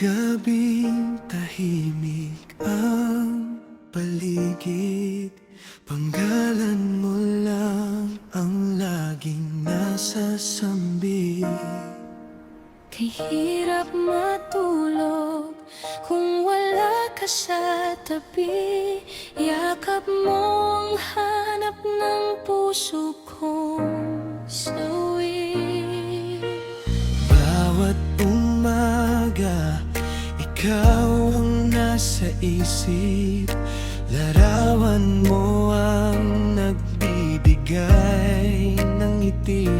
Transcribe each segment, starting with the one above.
Gabing tahimik ang paligid, panggalan mo lang ang laging nasa sambi. Kay hirap matulog kung wala ka sa tabi. Yakap mo ang hanap ng puso kong sawi. Bawat umaga, ikaw ang nasa isip. Larawan mo ang nagbibigay ng ngiti.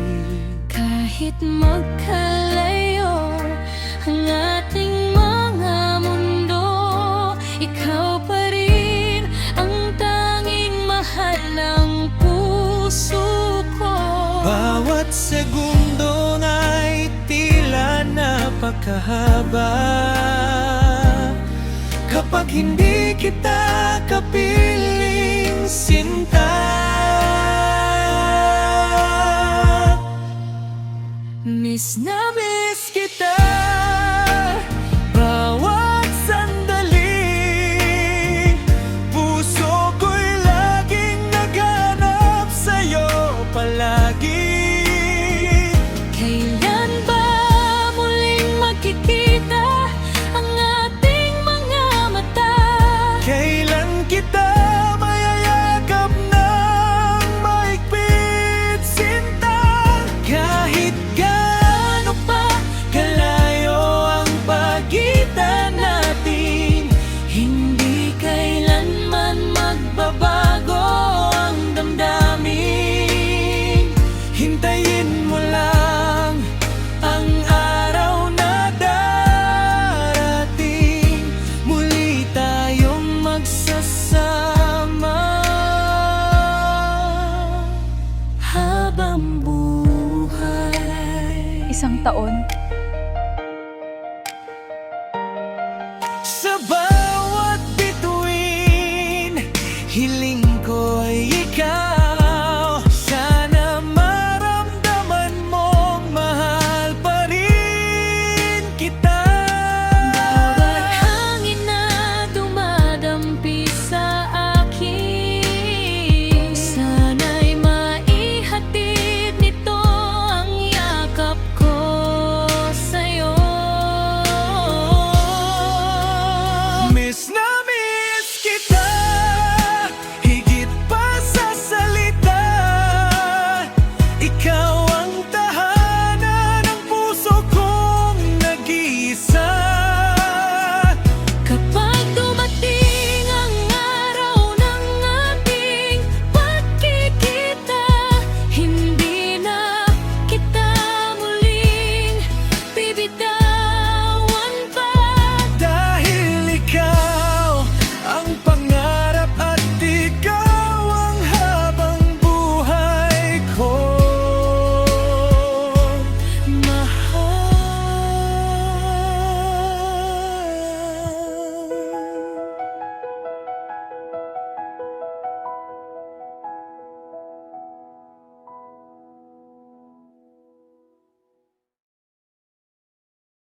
Kahit magkalayo ang ating mga mundo, ikaw pa rin ang tanging mahal ng puso ko. Bawat segundo ay tila napakahaba kapag hindi kita kapiling sinta. Miss na miss kita, bawat sandali. Puso ko'y laging naghanap sa'yo palagi. Kailan ba muling magkikita ang ating mga mata? Kailan kita mayayakap ng mahigpit, sinta? Kahit gaano pa kalayo ang pagitan natin, hindi kailanman magbabago ang damdamin. Hintayin mo lang ang araw na darating, muli tayong magsasama habang buhay. 1 taon